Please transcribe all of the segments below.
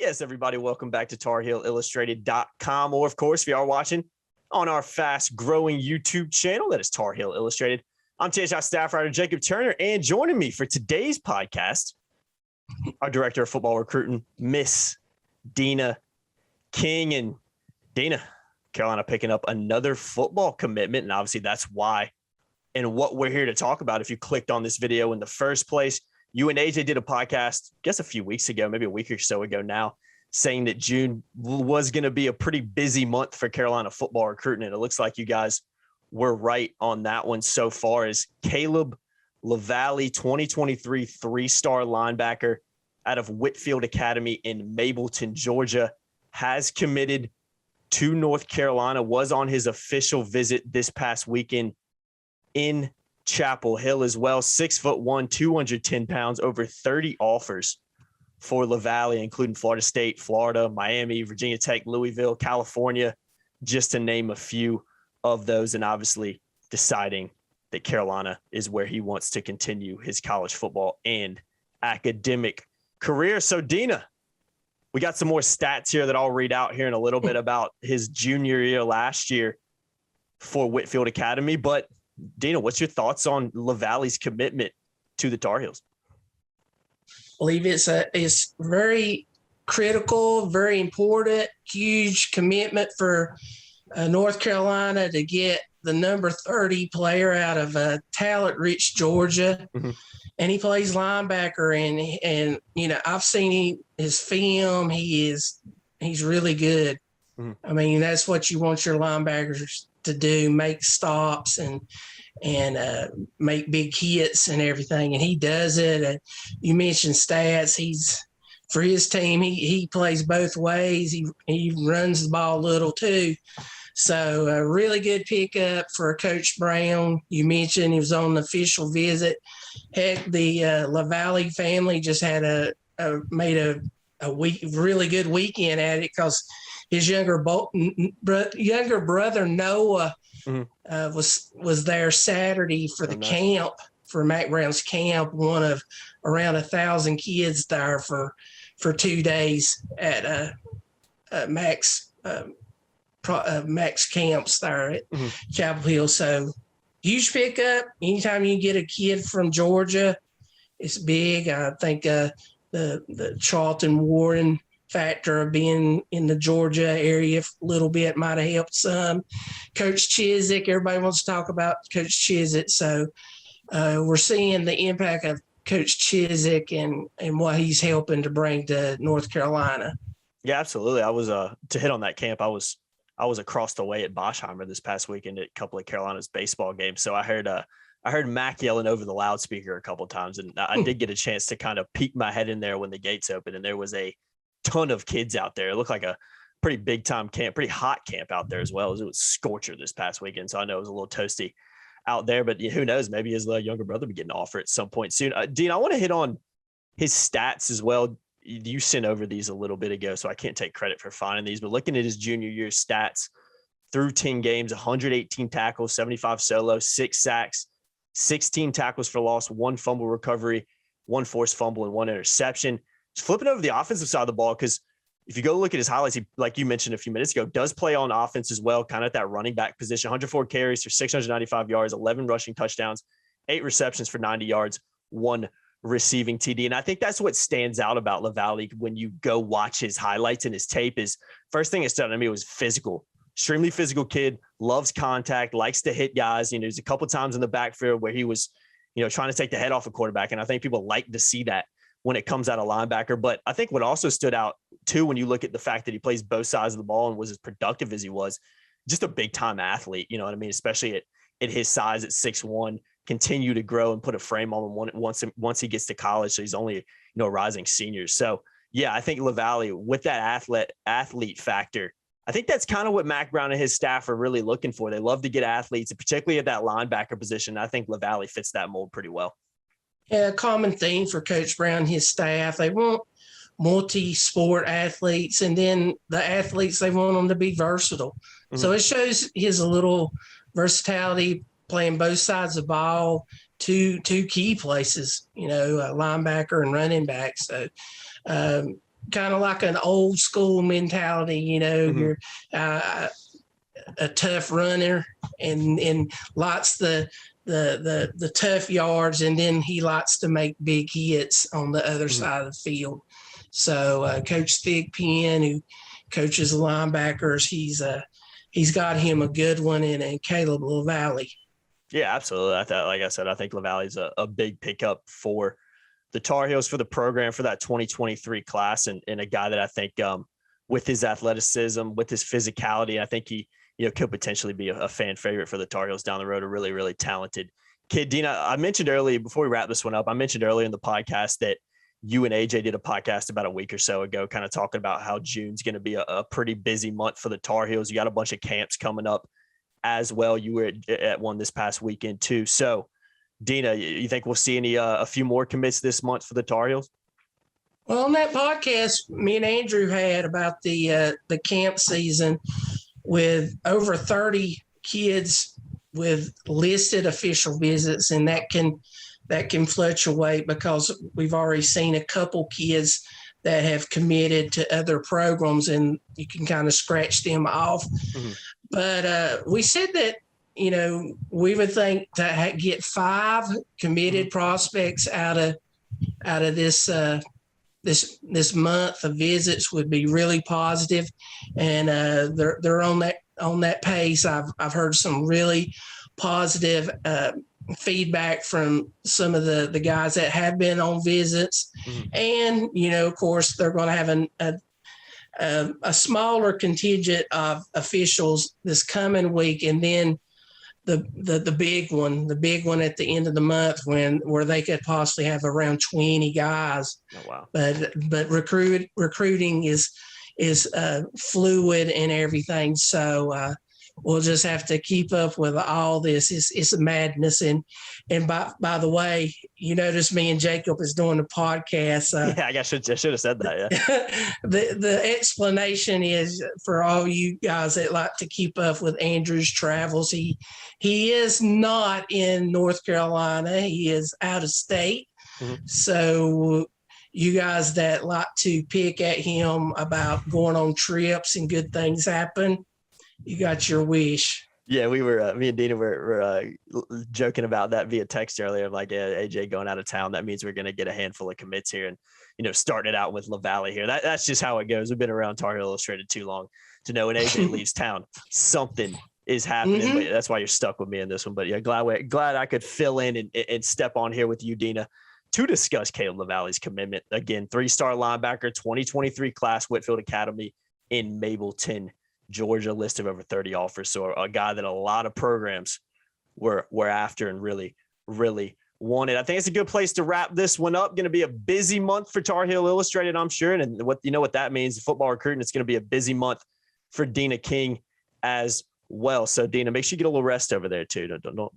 Yes, everybody, welcome back to TarHeelIllustrated.com, or of course, if you are watching on our fast-growing YouTube channel, that is Tar Heel Illustrated. I'm THI staff writer Jacob Turner, and joining me for today's podcast, our director of football recruiting, Miss Deana King. And Deana, Carolina picking up another football commitment, and obviously that's why and what we're here to talk about. If you clicked on this video in the first place, you and AJ did a podcast, I guess a few weeks ago, maybe a week or so ago now, saying that June was going to be a pretty busy month for Carolina football recruiting. And it looks like you guys were right on that one so far, as Caleb LaVallee, 2023 three-star linebacker out of Whitfield Academy in Mableton, Georgia, has committed to North Carolina, was on his official visit this past weekend in Chapel Hill as well. 6'1", 210 pounds, over 30 offers for LaVallee, including Florida State, Florida, Miami, Virginia Tech, Louisville, California, just to name a few of those. And obviously deciding that Carolina is where he wants to continue his college football and academic career. So Deana, we got some more stats here that I'll read out here in a little bit about his junior year last year for Whitfield Academy. But Deana, what's your thoughts on LaVallee's commitment to the Tar Heels? I believe it's very critical, very important, huge commitment for North Carolina to get the number 30 player out of talent-rich Georgia. Mm-hmm. And he plays linebacker, and you know, I've seen his film. He's really good. Mm-hmm. I mean, that's what you want your linebackers to do: make stops and make big hits and everything. And he does it. You mentioned stats. He's, for his team, he plays both ways. He runs the ball a little too. So a really good pickup for Coach Brown. You mentioned he was on the official visit. Heck, the LaVallee family just had made a really good weekend at it, because his younger brother Noah was there Saturday for the camp, for Mack Brown's camp. One of around 1,000 kids there for 2 days at Mack's camps there at Chapel Hill. So huge pickup. Anytime you get a kid from Georgia, it's big. I think the Charlton Warren factor of being in the Georgia area a little bit might have helped some. Coach Chizik, everybody wants to talk about Coach Chizik. So we're seeing the impact of Coach Chizik and what he's helping to bring to North Carolina. Yeah, absolutely. I was to hit on that camp. I was across the way at Boschheimer this past weekend at a couple of Carolina's baseball games. So I heard Mack yelling over the loudspeaker a couple of times, and I did get a chance to kind of peek my head in there when the gates opened, and there was a ton of kids out there. It looked like a pretty big time camp, pretty hot camp out there as well. It was scorcher this past weekend, so I know it was a little toasty out there, but who knows, maybe his younger brother will be getting an offer at some point soon. Dean, I want to hit on his stats as well. You sent over these a little bit ago, so I can't take credit for finding these, but looking at his junior year stats through 10 games, 118 tackles, 75 solos, 6 sacks, 16 tackles for loss, 1 fumble recovery, 1 forced fumble, and 1 interception. Just flipping over the offensive side of the ball, because if you go look at his highlights, he, like you mentioned a few minutes ago, does play on offense as well, kind of at that running back position. 104 carries for 695 yards, 11 rushing touchdowns, 8 receptions for 90 yards, 1 receiving TD. And I think that's what stands out about LaVallee when you go watch his highlights and his tape. Is first thing that stood out to me was physical. Extremely physical kid, loves contact, likes to hit guys. You know, there's a couple times in the backfield where he was, you know, trying to take the head off a quarterback. And I think people like to see that when it comes out of linebacker. But I think what also stood out too, when you look at the fact that he plays both sides of the ball and was as productive as he was, just a big time athlete, you know what I mean? Especially at his size at 6'1", continue to grow and put a frame on him once he gets to college. So he's only, you know, a rising senior. So yeah, I think LaVallee, with that athlete factor, I think that's kind of what Mack Brown and his staff are really looking for. They love to get athletes, particularly at that linebacker position. I think LaVallee fits that mold pretty well. Yeah, a common theme for Coach Brown and his staff. They want multi-sport athletes, and then the athletes, they want them to be versatile. Mm-hmm. So it shows his little versatility, playing both sides of the ball, two key places, you know, linebacker and running back. So kind of like an old school mentality. You're a tough runner and likes the tough yards, and then he likes to make big hits on the other side of the field. So Coach Thigpen, who coaches the linebackers, he's got him a good one, and Caleb LaVallee. Yeah, absolutely. Like I said, I think LaVallee's a big pickup for the Tar Heels, for the program, for that 2023 class, and a guy that I think with his athleticism, with his physicality, I think he could potentially be a fan favorite for the Tar Heels down the road. A really, really talented kid. Deana, I mentioned earlier, before we wrap this one up, I mentioned earlier in the podcast that you and AJ did a podcast about a week or so ago, kind of talking about how June's going to be a pretty busy month for the Tar Heels. You got a bunch of camps coming up as well. You were at one this past weekend too. So, Deana, you think we'll see a few more commits this month for the Tar Heels? Well, on that podcast me and Andrew had about the camp season, with over 30 kids with listed official visits, and that can fluctuate because we've already seen a couple kids that have committed to other programs, and you can kind of scratch them off. Mm-hmm. But we said that, we would think to get 5 committed prospects out of this this month of visits would be really positive, and they're on that pace. I've heard some really positive feedback from some of the guys that have been on visits, and of course they're going to have a smaller contingent of officials this coming week, and then the big one at the end of the month where they could possibly have around 20 guys. Oh, wow. But recruiting is fluid and everything. So we'll just have to keep up with all this. It's a madness. And by the way, you notice me and Jacob is doing the podcast. Yeah, I guess I should have said that. Yeah. The explanation is for all you guys that like to keep up with Andrew's travels. He is not in North Carolina. He is out of state. Mm-hmm. So you guys that like to pick at him about going on trips and good things happen, you got your wish. Yeah, we were, me and Deana were joking about that via text earlier. Like, yeah, AJ going out of town, that means we're going to get a handful of commits here. And, starting out with LaVallee here. That's just how it goes. We've been around Tar Heel Illustrated too long to know when AJ leaves town, something is happening. Mm-hmm. But that's why you're stuck with me in this one. But yeah, glad I could fill in and step on here with you, Deana, to discuss Caleb LaVallee's commitment. Again, 3-star linebacker, 2023 class, Whitfield Academy in Mableton, Georgia, list of over 30 offers. So a guy that a lot of programs were after and really, really wanted. I think it's a good place to wrap this one up. Going to be a busy month for Tar Heel Illustrated, I'm sure. And what that means, football recruiting, it's going to be a busy month for Deana King as well. So Deana, make sure you get a little rest over there too. Don't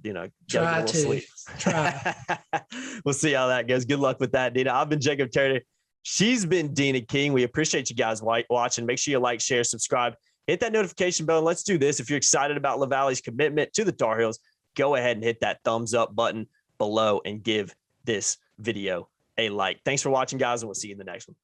try to sleep. Try. We'll see how that goes. Good luck with that, Deana. I've been Jacob Turner. She's been Deana King. We appreciate you guys watching. Make sure you like, share, subscribe. Hit that notification bell, and let's do this. If you're excited about LaVallee's commitment to the Tar Heels, go ahead and hit that thumbs up button below and give this video a like. Thanks for watching, guys, and we'll see you in the next one.